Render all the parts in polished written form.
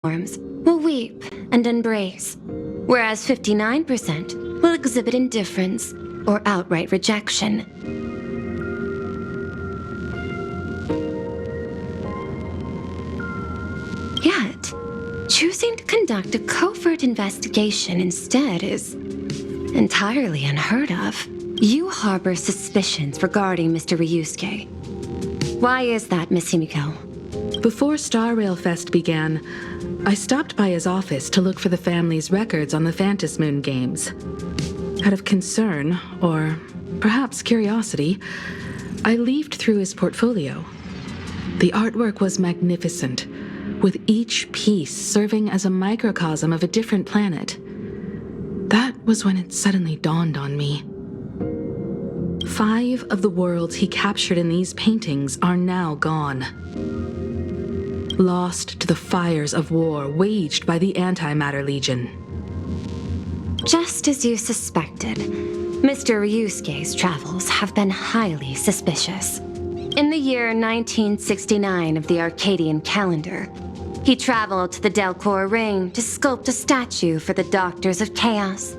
forms will weep and embrace, whereas 59% will exhibit indifference or outright rejection. Yet, choosing to conduct a covert investigation instead is entirely unheard of. You harbor suspicions regarding Mr. Ryusuke. Why is that, Miss Himiko? Before Starrail Fest began, I stopped by his office to look for the family's records on the Phantom Moon games. Out of concern, or perhaps curiosity, I leafed through his portfolio. The artwork was magnificent, with each piece serving as a microcosm of a different planet. That was when it suddenly dawned on me. 5 of the worlds he captured in these paintings are now gone. Lost to the fires of war waged by the Antimatter Legion. Just as you suspected, Mr. Ryusuke's travels have been highly suspicious. In the year 1969 of the Arcadian calendar, he traveled to the Delcor Ring to sculpt a statue for the Doctors of Chaos.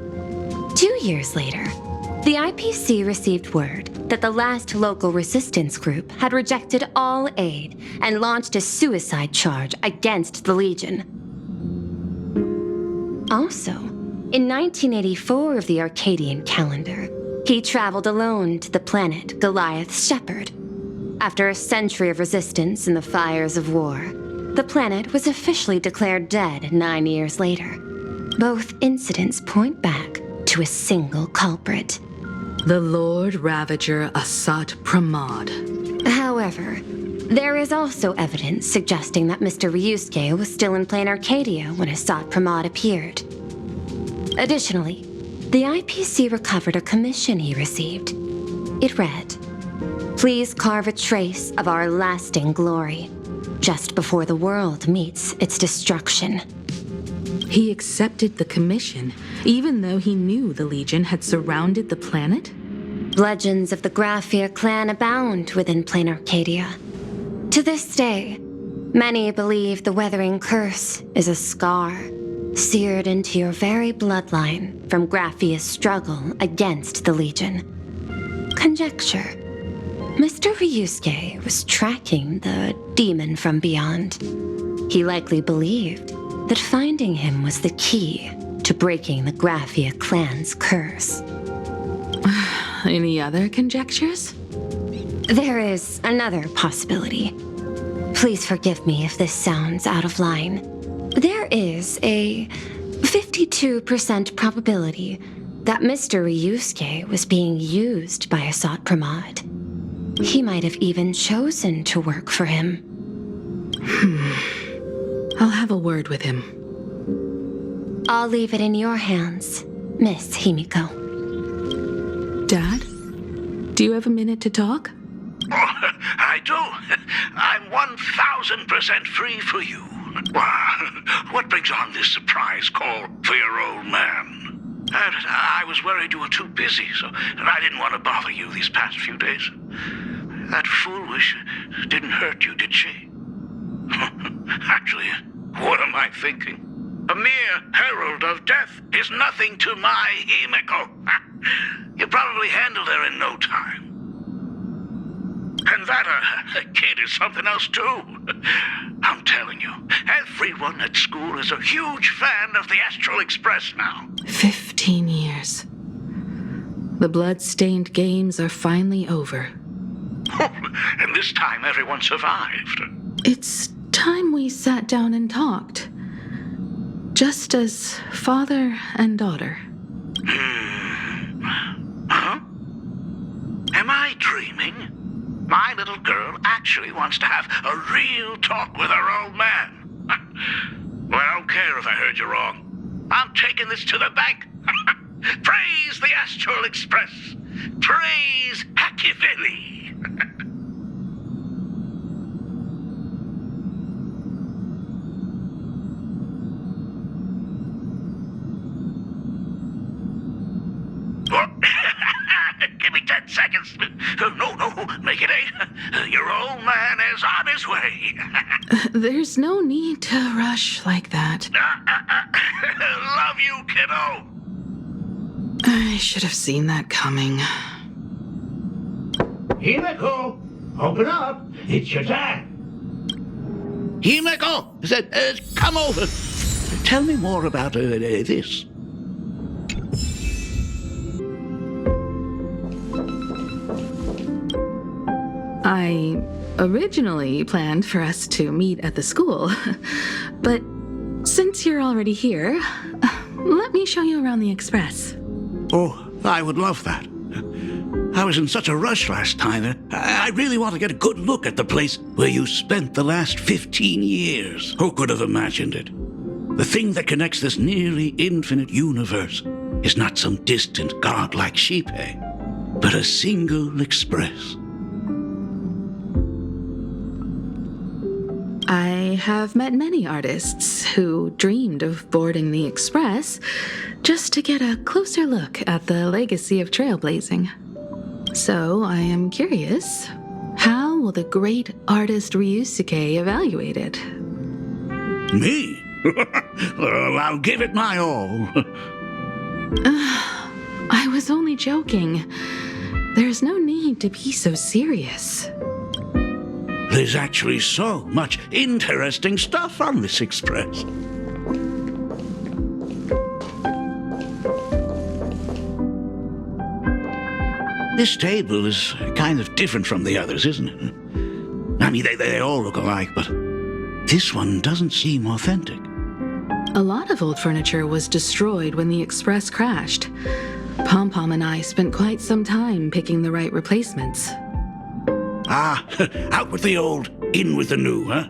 2 years later, the IPC received word that the last local resistance group had rejected all aid and launched a suicide charge against the Legion. Also, in 1984 of the Arcadian calendar, he traveled alone to the planet Goliath's Shepherd. After a century of resistance in the fires of war, the planet was officially declared dead 9 years later. Both incidents point back to a single culprit. The Lord Ravager Asat Pramod. However, there is also evidence suggesting that Mr. Ryusuke was still in plain Arcadia when Asat Pramod appeared. Additionally, the IPC recovered a commission he received. It read, "Please carve a trace of our lasting glory, just before the world meets its destruction." He accepted the commission, even though he knew the Legion had surrounded the planet? Legends of the Graphia clan abound within plain Arcadia. To this day, many believe the Weathering Curse is a scar seared into your very bloodline from Graphia's struggle against the Legion. Conjecture. Mr. Ryusuke was tracking the demon from beyond. He likely believed that finding him was the key to breaking the Graphia clan's curse. Any other conjectures? There is another possibility. Please forgive me if this sounds out of line. There is a 52% probability that Mr. Ryusuke was being used by Asat Pramod. He might have even chosen to work for him. I'll have a word with him. I'll leave it in your hands, Miss Himiko. Dad, do you have a minute to talk? Oh, I do. I'm 1,000% free for you. What brings on this surprise call for your old man? I was worried you were too busy, so I didn't want to bother you these past few days. That foolish didn't hurt you, did she? Actually, what am I thinking? A mere herald of death is nothing to my Himiko. You probably handled her in no time. And that kid is something else too. I'm telling you, everyone at school is a huge fan of the Astral Express now. 15 years. The blood-stained games are finally over. And this time everyone survived. It's time we sat down and talked. Just as father and daughter. Huh? Am I dreaming? My little girl actually wants to have a real talk with her old man. Well, I don't care if I heard you wrong. I'm taking this to the bank. Praise the Astral Express. Praise Hackivili. Give me 10 seconds. No, make it 8. Your old man is on his way. there's no need to rush like that. Love you, kiddo. I should have seen that coming. Himeko, open up. It's your dad. Himeko, come over. Tell me more about this. I originally planned for us to meet at the school, but since you're already here, let me show you around the Express. Oh, I would love that. I was in such a rush last time. I really want to get a good look at the place where you spent the last 15 years. Who could have imagined it? The thing that connects this nearly infinite universe is not some distant godlike sheephead, but a single express. I have met many artists who dreamed of boarding the Express just to get a closer look at the legacy of trailblazing. So I am curious, how will the great artist Ryusuke evaluate it? Me? Well, I'll give it my all. I was only joking. There's no need to be so serious. There's actually so much interesting stuff on this express. This table is kind of different from the others, isn't it? I mean, they all look alike, but this one doesn't seem authentic. A lot of old furniture was destroyed when the Express crashed. Pom-Pom and I spent quite some time picking the right replacements. Ah, out with the old, in with the new, huh?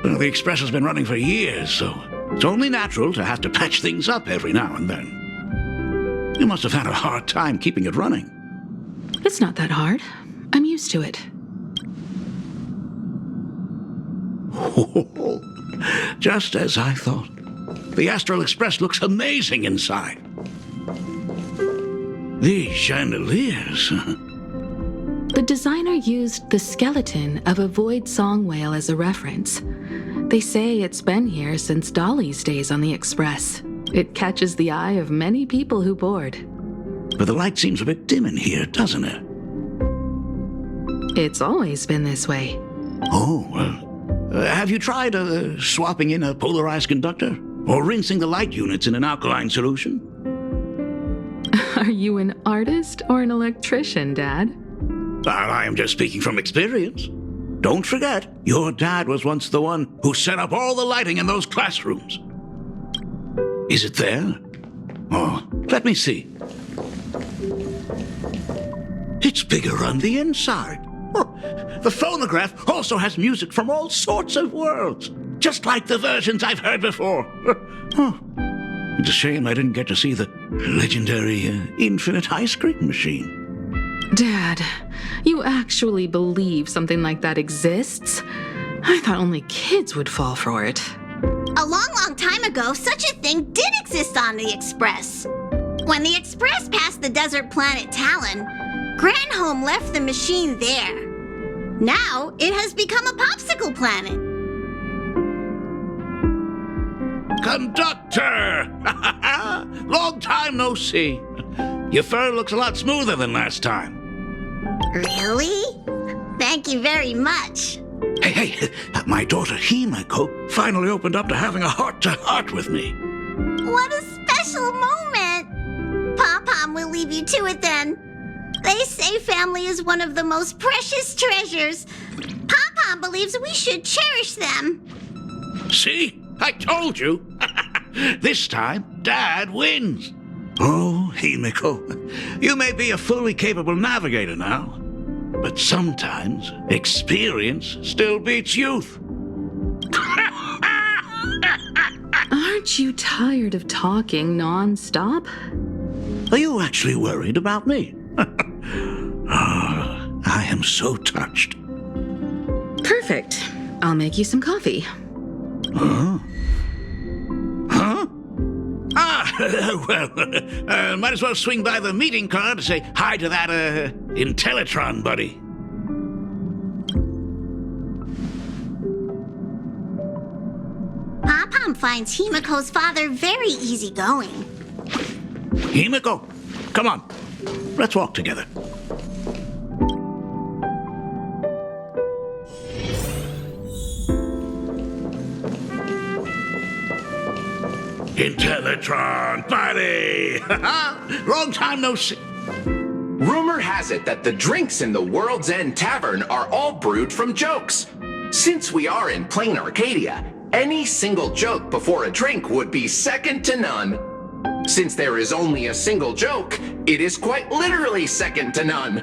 Well, the Express has been running for years, so it's only natural to have to patch things up every now and then. You must have had a hard time keeping it running. It's not that hard. I'm used to it. Just as I thought. The Astral Express looks amazing inside. These chandeliers. The designer used the skeleton of a void song whale as a reference. They say it's been here since Dolly's days on the Express. It catches the eye of many people who board. But the light seems a bit dim in here, doesn't it? It's always been this way. Oh, well. Have you tried swapping in a polarized conductor? Or rinsing the light units in an alkaline solution? Are you an artist or an electrician, Dad? I am just speaking from experience. Don't forget, your dad was once the one who set up all the lighting in those classrooms. Is it there? Oh, let me see. It's bigger on the inside. Oh, the phonograph also has music from all sorts of worlds, just like the versions I've heard before. Oh, it's a shame I didn't get to see the legendary infinite ice cream machine. Dad, you actually believe something like that exists? I thought only kids would fall for it. A long time ago, such a thing did exist on the Express. When the Express passed the desert planet Talon, Granholm left the machine there. Now, it has become a popsicle planet. Conductor! Long time no see. Your fur looks a lot smoother than last time. Really? Thank you very much. Hey, my daughter Himeko finally opened up to having a heart-to-heart with me. What a special moment. Pom-Pom will leave you to it then. They say family is one of the most precious treasures. Pom-Pom believes we should cherish them. See? I told you. This time, Dad wins. Oh, Himeko, you may be a fully capable navigator now, but sometimes experience still beats youth. Aren't you tired of talking non-stop? Are you actually worried about me? Oh, I am so touched. Perfect. I'll make you some coffee. Huh? Well, might as well swing by the meeting car to say hi to that, Intellitron buddy. finds Himiko's father very easygoing. Himiko, come on. Let's walk together. Intellitron, buddy! Long time no see. Rumor has it that the drinks in the World's End Tavern are all brewed from jokes. Since we are in plain Arcadia, any single joke before a drink would be second to none. Since there is only a single joke, it is quite literally second to none.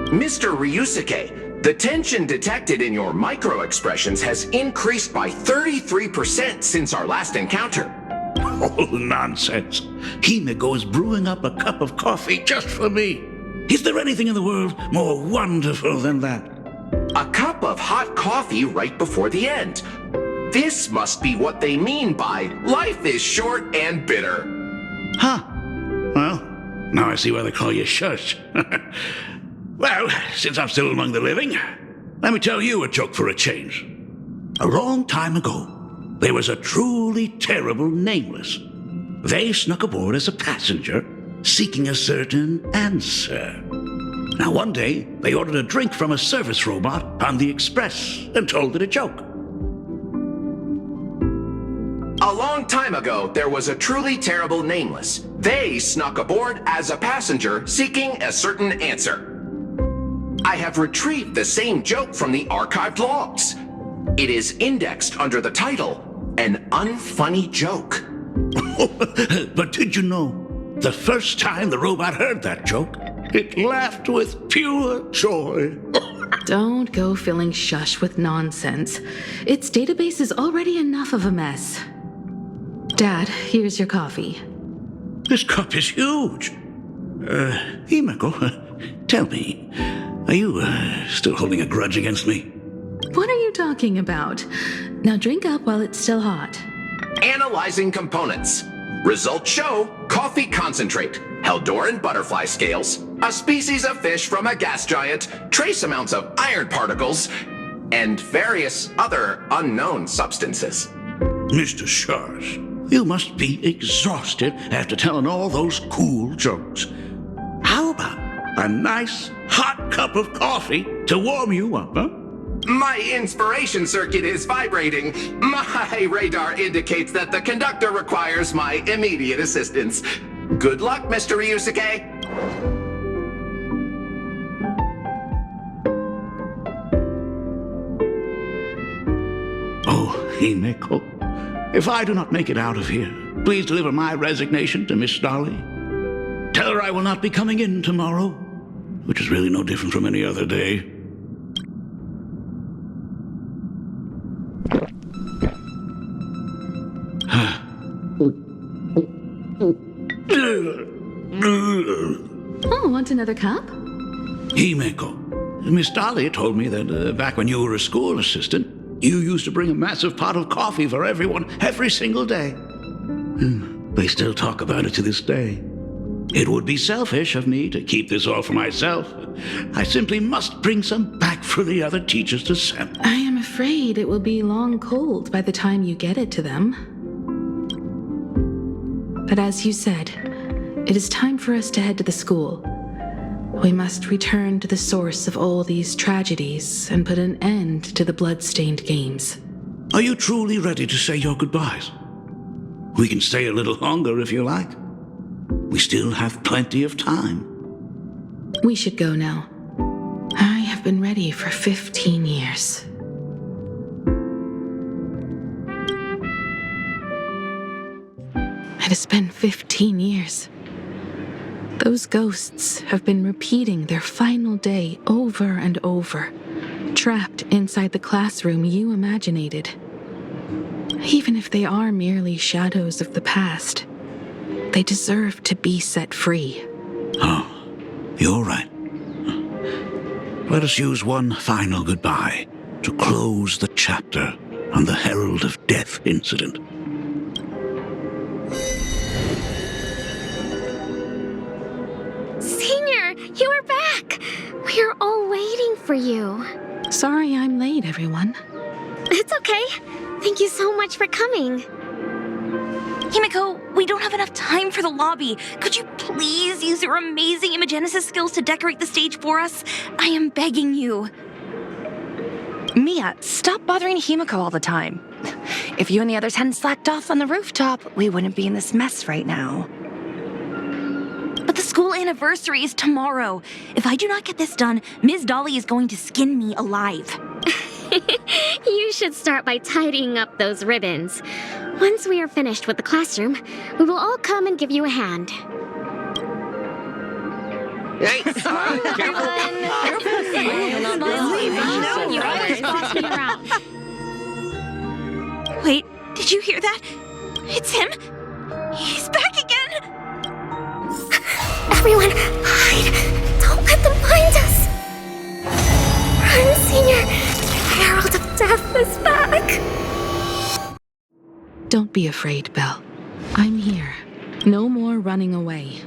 Mr. Ryusuke, the tension detected in your micro-expressions has increased by 33% since our last encounter. Oh, nonsense. Himiko is brewing up a cup of coffee just for me. Is there anything in the world more wonderful than that? A cup of hot coffee right before the end. This must be what they mean by life is short and bitter. Huh. Well, now I see why they call you Shush. Well, since I'm still among the living, let me tell you a joke for a change. A long time ago, there was a truly terrible nameless. They snuck aboard as a passenger, seeking a certain answer. Now, one day, they ordered a drink from a service robot on the express and told it a joke. A long time ago, there was a truly terrible nameless. They snuck aboard as a passenger, seeking a certain answer. I have retrieved the same joke from the archived logs. It is indexed under the title, An Unfunny Joke. But did you know, the first time the robot heard that joke, it laughed with pure joy. Don't go filling Shush with nonsense. Its database is already enough of a mess. Dad, here's your coffee. This cup is huge. Himiko, tell me, are you still holding a grudge against me? What are you talking about? Now drink up while it's still hot. Analyzing components. Results show coffee concentrate, Heldoran butterfly scales, a species of fish from a gas giant, trace amounts of iron particles, and various other unknown substances. Mr. Shush, you must be exhausted after telling all those cool jokes. How about a nice hot cup of coffee to warm you up, huh? My inspiration circuit is vibrating. My radar indicates that the conductor requires my immediate assistance. Good luck, Mr. Ryusuke. Oh, Himiko, if I do not make it out of here, please deliver my resignation to Miss Dolly. Tell her I will not be coming in tomorrow, which is really no different from any other day. Oh, want another cup? Himiko, Miss Dolly told me that back when you were a school assistant, you used to bring a massive pot of coffee for everyone every single day. They still talk about it to this day. It would be selfish of me to keep this all for myself. I simply must bring some back for the other teachers to sample. I am afraid it will be long cold by the time you get it to them. But as you said, it is time for us to head to the school. We must return to the source of all these tragedies and put an end to the blood-stained games. Are you truly ready to say your goodbyes? We can stay a little longer if you like. We still have plenty of time. We should go now. I have been ready for 15 years. It has been 15 years. Those ghosts have been repeating their final day over and over, trapped inside the classroom you imaginated. Even if they are merely shadows of the past, they deserve to be set free. Oh, you're right. Let us use one final goodbye to close the chapter on the Herald of Death incident. Senior, you are back! We are all waiting for you. Sorry I'm late, everyone. It's okay. Thank you so much for coming. Himiko, we don't have enough time for the lobby. Could you please use your amazing Imagenesis skills to decorate the stage for us? I am begging you. Mia, stop bothering Himiko all the time. If you and the others hadn't slacked off on the rooftop, we wouldn't be in this mess right now. But the school anniversary is tomorrow. If I do not get this done, Ms. Dolly is going to skin me alive. You should start by tidying up those ribbons. Once we are finished with the classroom, we will all come and give you a hand. Hey, careful. Wait, did you hear that? It's him. He's back again. Everyone, hide! Don't let them find us! Run, Senior! The Herald of Death is back! Don't be afraid, Belle. I'm here. No more running away.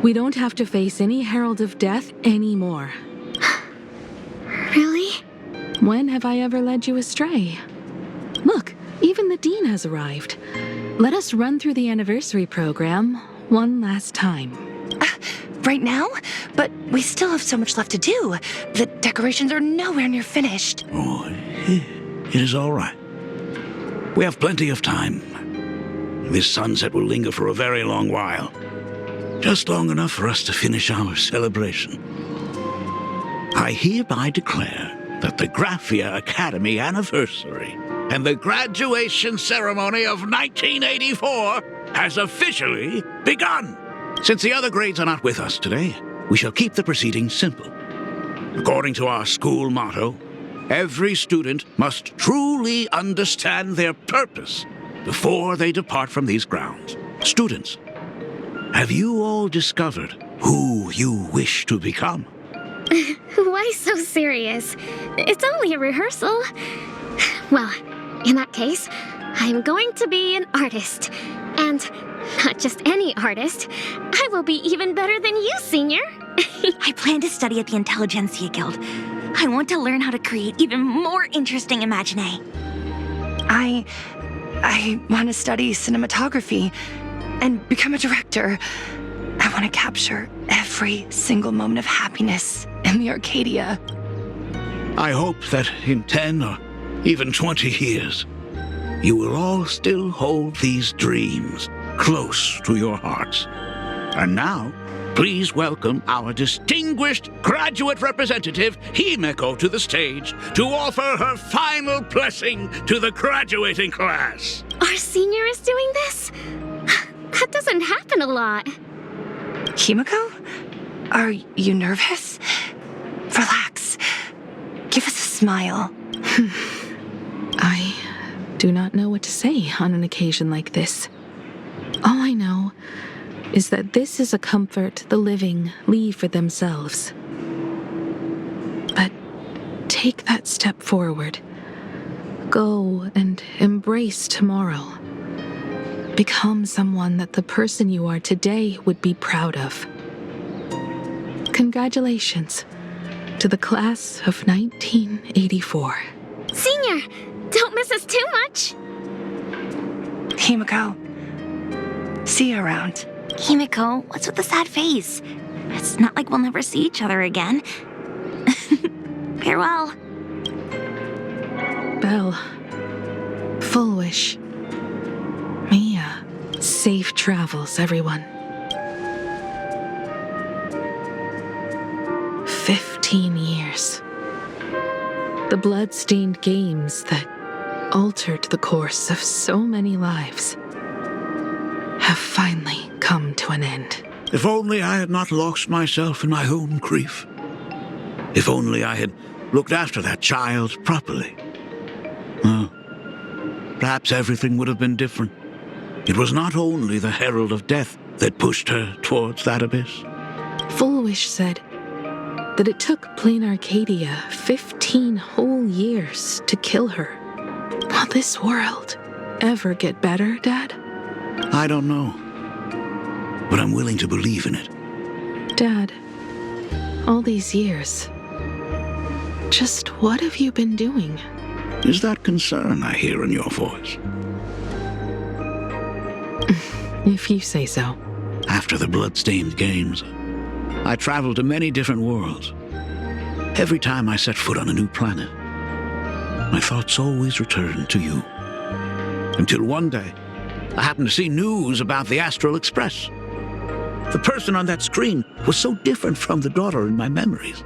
We don't have to face any Herald of Death anymore. Really? When have I ever led you astray? Look, even the Dean has arrived. Let us run through the anniversary program one last time. Right now? But we still have so much left to do. The decorations are nowhere near finished. Oh, it is all right. We have plenty of time. This sunset will linger for a very long while. Just long enough for us to finish our celebration. I hereby declare that the Graphia Academy anniversary and the graduation ceremony of 1984 has officially begun. Since the other grades are not with us today, we shall keep the proceedings simple. According to our school motto, every student must truly understand their purpose before they depart from these grounds. Students, have you all discovered who you wish to become? Why so serious? It's only a rehearsal. Well, in that case, I'm going to be an artist. And not just any artist. I will be even better than you, Senior. I plan to study at the Intelligentsia Guild. I want to learn how to create even more interesting imaginae. I want to study cinematography and become a director. I want to capture every single moment of happiness in the Arcadia. I hope that in 10 or even 20 years, you will all still hold these dreams close to your hearts. And now, please welcome our distinguished graduate representative, Himiko, to the stage to offer her final blessing to the graduating class. Our Senior is doing this? That doesn't happen a lot. Himiko? Are you nervous? Relax. Give us a smile. I do not know what to say on an occasion like this. All I know is that this is a comfort the living leave for themselves. But take that step forward. Go and embrace tomorrow. Become someone that the person you are today would be proud of. Congratulations to the class of 1984. Senior, don't miss us too much. Himiko, see you around. Himiko, what's with the sad face? It's not like we'll never see each other again. Farewell. Belle, Full Wish, Mia, safe travels, everyone. 15 years. The blood-stained games that altered the course of so many lives have finally come to an end. If only I had not lost myself in my own grief. If only I had looked after that child properly. Perhaps everything would have been different. It was not only the Herald of Death that pushed her towards that abyss. Full Wish said that it took Plain Arcadia 15 whole years to kill her. Will this world ever get better, Dad? I don't know, but I'm willing to believe in it. Dad, all these years, just what have you been doing? Is that concern I hear in your voice? If you say so. After the blood-stained games, I traveled to many different worlds. Every time I set foot on a new planet, my thoughts always returned to you. Until one day, I happened to see news about the Astral Express. The person on that screen was so different from the daughter in my memories.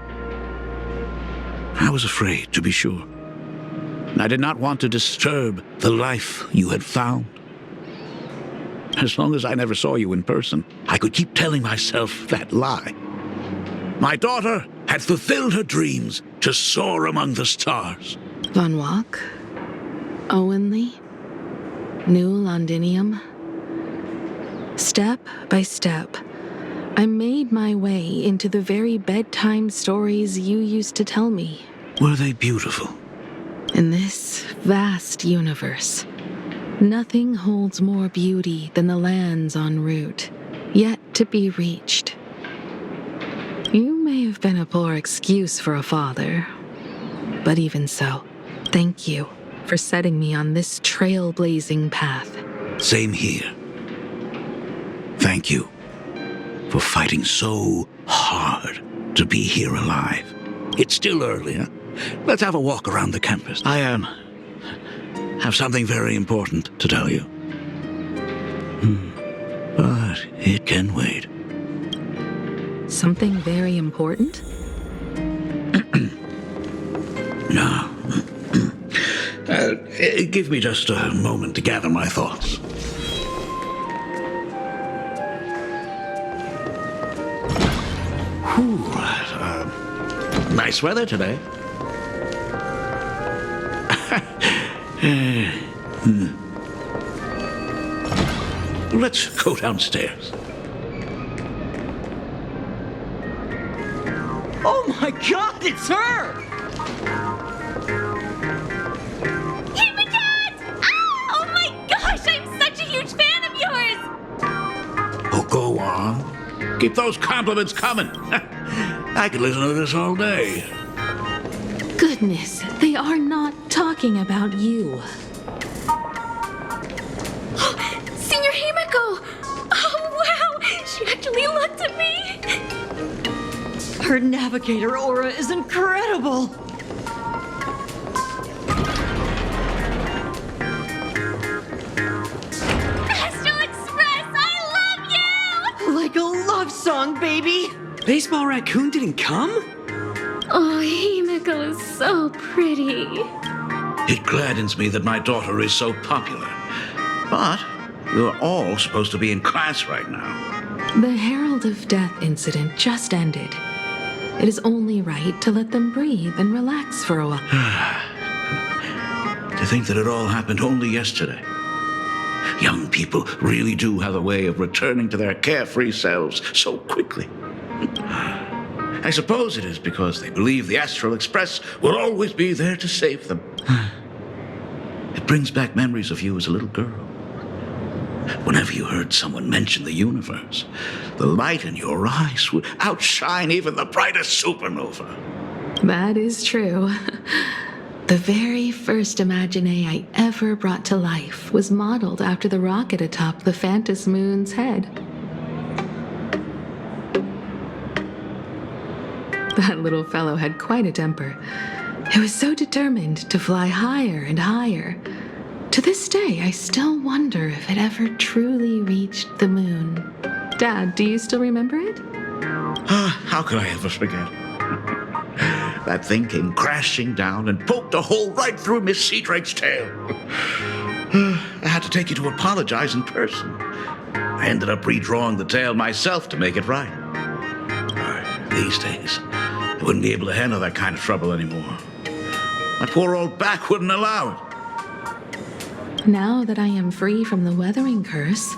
I was afraid, to be sure. I did not want to disturb the life you had found. As long as I never saw you in person, I could keep telling myself that lie. My daughter had fulfilled her dreams to soar among the stars. Von Walk, Owenly, New Londinium. Step by step, I made my way into the very bedtime stories you used to tell me. Were they beautiful? In this vast universe, nothing holds more beauty than the lands en route, yet to be reached. You may have been a poor excuse for a father, but even so, thank you for setting me on this trailblazing path. Same here. Thank you for fighting so hard to be here alive. It's still early, huh? Let's have a walk around the campus. I have something very important to tell you. But it can wait. Something very important? No. Give me just a moment to gather my thoughts. Whew, nice weather today. Let's go downstairs. Oh my God, it's her! Oh my gosh, I'm such a huge fan of yours! Oh, go on. Keep those compliments coming. I could listen to this all day. Goodness, they are not talking about you. Senior Himiko! Oh wow, she actually looked at me! Her navigator aura is incredible! Astral Express, I love you! Like a love song, baby! Baseball Raccoon didn't come? Oh, Himiko is so pretty. It gladdens me that my daughter is so popular. But you're all supposed to be in class right now. The Herald of Death incident just ended. It is only right to let them breathe and relax for a while. To think that it all happened only yesterday. Young people really do have a way of returning to their carefree selves so quickly. I suppose it is because they believe the Astral Express will always be there to save them. It brings back memories of you as a little girl. Whenever you heard someone mention the universe, the light in your eyes would outshine even the brightest supernova. That is true. The very first Imagine I ever brought to life was modeled after the rocket atop the Phantom Moon's head. That little fellow had quite a temper. He was so determined to fly higher and higher. To this day, I still wonder if it ever truly reached the moon. Dad, do you still remember it? How could I ever forget? That thing came crashing down and poked a hole right through Miss Seadrake's tail. I had to take you to apologize in person. I ended up redrawing the tail myself to make it right. These days, I wouldn't be able to handle that kind of trouble anymore. My poor old back wouldn't allow it. Now that I am free from the weathering curse,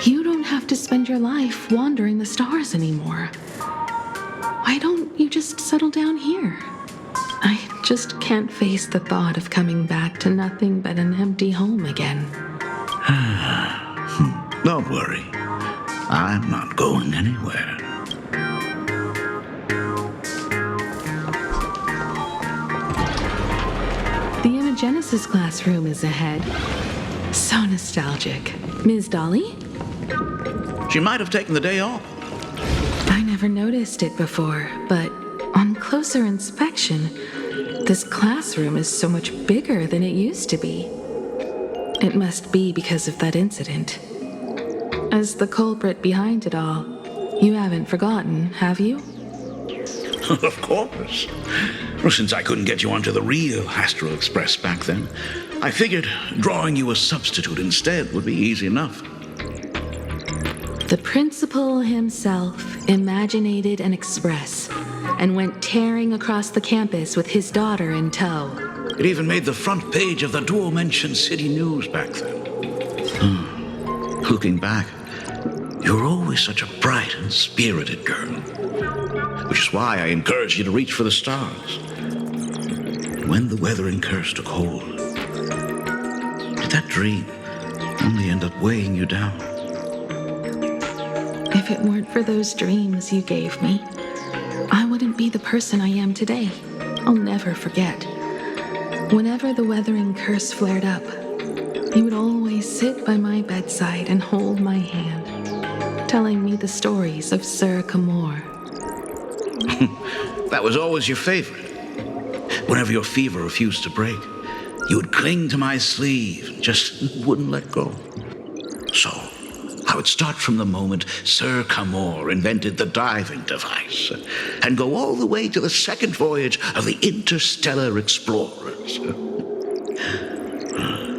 you don't have to spend your life wandering the stars anymore. Why don't you just settle down here? I just can't face the thought of coming back to nothing but an empty home again. Don't worry. I'm not going anywhere. The Alice's classroom is ahead. So nostalgic. Ms. Dolly? She might have taken the day off. I never noticed it before, but on closer inspection, this classroom is so much bigger than it used to be. It must be because of that incident. As the culprit behind it all, you haven't forgotten, have you? Of course. Well, since I couldn't get you onto the real Astral Express back then, I figured drawing you a substitute instead would be easy enough. The principal himself imaginated an express and went tearing across the campus with his daughter in tow. It even made the front page of the dual-mentioned city news back then. Looking back, you were always such a bright and spirited girl. Which is why I encouraged you to reach for the stars. When the weathering curse took hold, did that dream only end up weighing you down? If it weren't for those dreams you gave me, I wouldn't be the person I am today. I'll never forget. Whenever the weathering curse flared up, he would always sit by my bedside and hold my hand, telling me the stories of Sir Camor. That was always your favorite. Whenever your fever refused to break, you would cling to my sleeve and just wouldn't let go. So, I would start from the moment Sir Camor invented the diving device and go all the way to the second voyage of the interstellar explorers.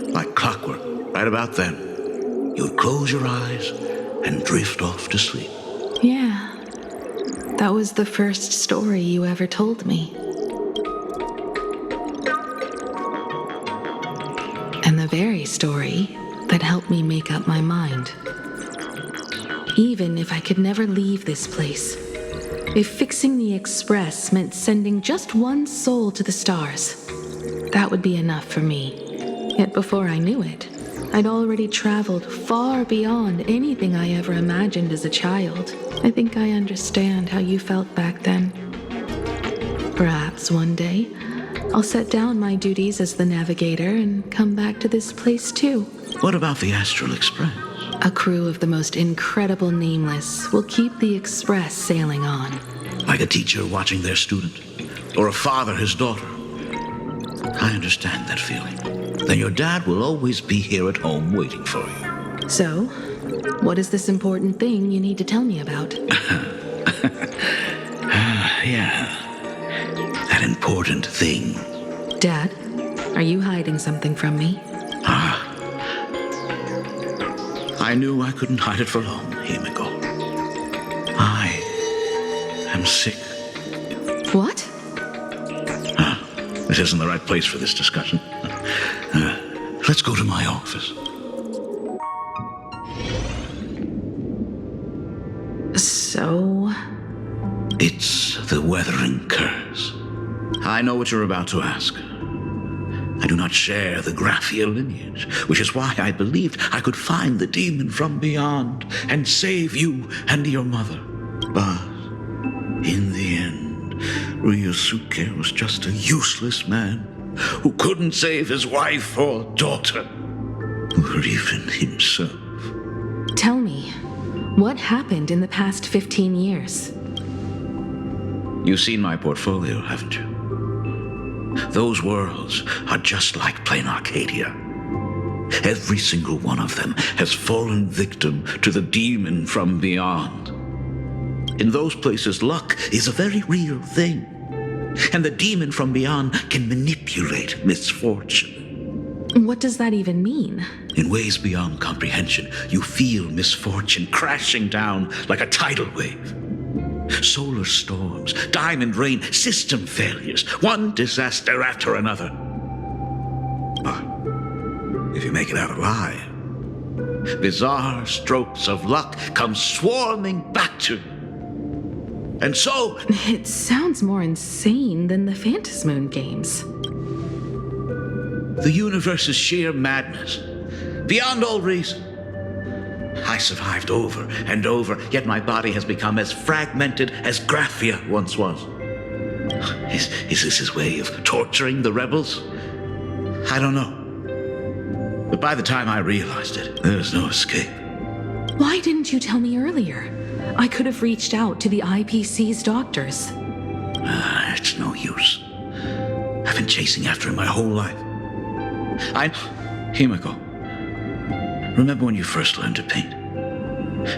Like clockwork, right about then, you would close your eyes and drift off to sleep. Yeah. That was the first story you ever told me. And the very story that helped me make up my mind. Even if I could never leave this place, if fixing the express meant sending just one soul to the stars, that would be enough for me. Yet before I knew it, I'd already traveled far beyond anything I ever imagined as a child. I think I understand how you felt back then. Perhaps one day, I'll set down my duties as the navigator and come back to this place too. What about the Astral Express? A crew of the most incredible nameless will keep the express sailing on. Like a teacher watching their student, or a father his daughter. I understand that feeling. Then your dad will always be here at home waiting for you. So, what is this important thing you need to tell me about? Yeah. That important thing. Dad, are you hiding something from me? I knew I couldn't hide it for long, Himiko. I am sick. What? This isn't the right place for this discussion. Let's go to my office. So? It's the weathering curse. I know what you're about to ask. I do not share the Graphia lineage, which is why I believed I could find the demon from beyond and save you and your mother. But in the end, Ryosuke was just a useless man who couldn't save his wife or daughter, or even himself. Tell me, what happened in the past 15 years? You've seen my portfolio, haven't you? Those worlds are just like plain Arcadia. Every single one of them has fallen victim to the demon from beyond. In those places, luck is a very real thing. And the demon from beyond can manipulate misfortune. What does that even mean? In ways beyond comprehension, you feel misfortune crashing down like a tidal wave. Solar storms, diamond rain, system failures, one disaster after another. But if you make it out alive, bizarre strokes of luck come swarming back to you. And so... It sounds more insane than the Phantasmoon games. The universe is sheer madness, beyond all reason. I survived over and over, yet my body has become as fragmented as Graphia once was. Is this his way of torturing the rebels? I don't know. But by the time I realized it, there was no escape. Why didn't you tell me earlier? I could have reached out to the IPC's doctors. It's no use. I've been chasing after him my whole life. Himiko, remember when you first learned to paint?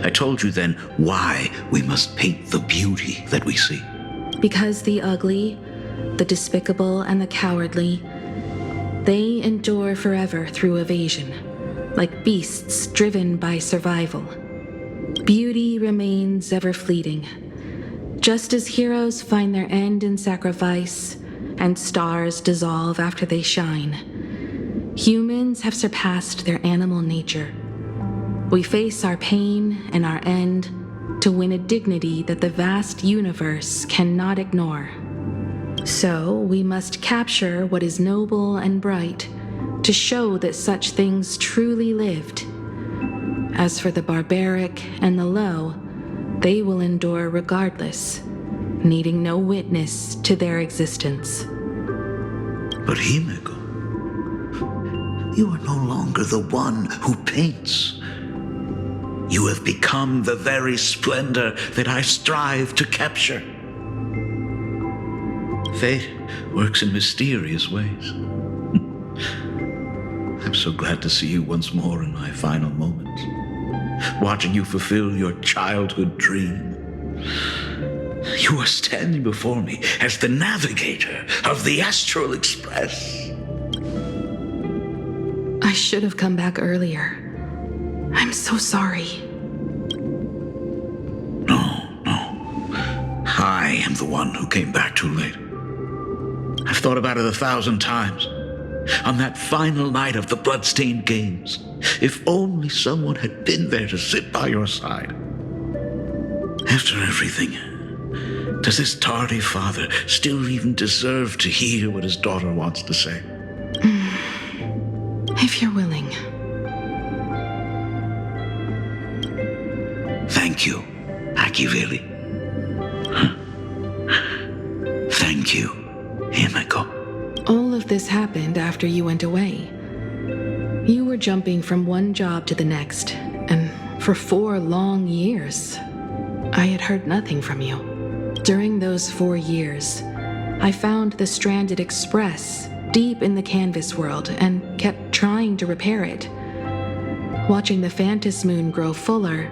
I told you then why we must paint the beauty that we see. Because the ugly, the despicable, and the cowardly, they endure forever through evasion, like beasts driven by survival. Beauty remains ever fleeting, just as heroes find their end in sacrifice, and stars dissolve after they shine. Humans have surpassed their animal nature. We face our pain and our end to win a dignity that the vast universe cannot ignore. So we must capture what is noble and bright to show that such things truly lived. As for the barbaric and the low, they will endure regardless, needing no witness to their existence. But Himiko, you are no longer the one who paints. You have become the very splendor that I strive to capture. Fate works in mysterious ways. I'm so glad to see you once more in my final moments, watching you fulfill your childhood dream. You are standing before me as the navigator of the Astral Express. I should have come back earlier. I'm so sorry. No. I am the one who came back too late. I've thought about it 1,000 times. On that final night of the Bloodstained Games, if only someone had been there to sit by your side. After everything, does this tardy father still even deserve to hear what his daughter wants to say? If you're willing. Thank you, Akivili. Thank you, Himiko. All of this happened after you went away. You were jumping from one job to the next, and for 4 long years, I had heard nothing from you. During those 4 years, I found the stranded Express deep in the canvas world and kept trying to repair it. Watching the Phantom Moon grow fuller,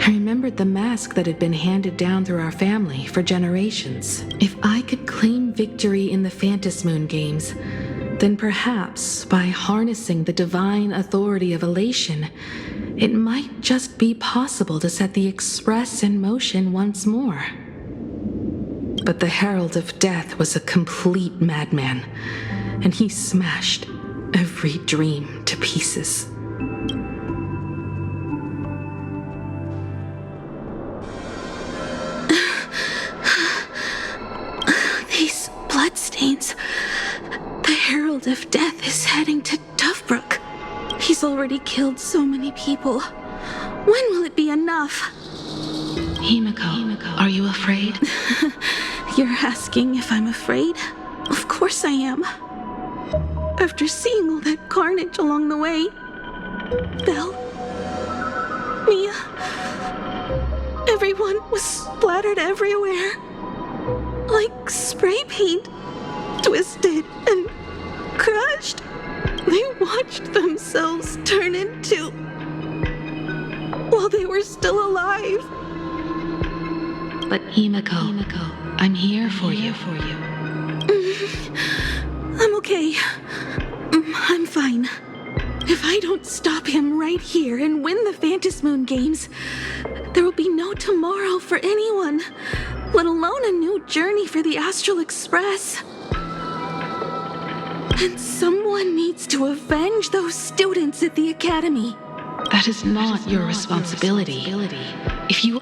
I remembered the mask that had been handed down through our family for generations. If I could claim victory in the Phantom Moon games, then perhaps by harnessing the divine authority of elation, it might just be possible to set the Express in motion once more. But the Herald of Death was a complete madman, and he smashed every dream to pieces. These bloodstains. The Herald of Death is heading to Dovebrook. He's already killed so many people. When will it be enough? Himiko, are you afraid? You're asking if I'm afraid? Of course I am. After seeing all that carnage along the way, Belle, Mia, everyone was splattered everywhere. Like spray paint, twisted and crushed. They watched themselves turn into... while they were still alive. But Himiko, I'm here for you. I'm okay. I'm fine. If I don't stop him right here and win the Phantom Moon games, there will be no tomorrow for anyone, let alone a new journey for the Astral Express. And someone needs to avenge those students at the Academy. That is not your responsibility. If you...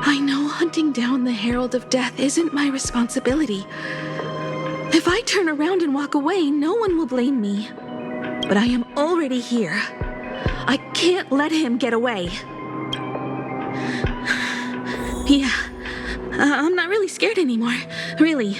I know hunting down the Herald of Death isn't my responsibility. If I turn around and walk away, no one will blame me. But I am already here. I can't let him get away. Yeah, I'm not really scared anymore, really.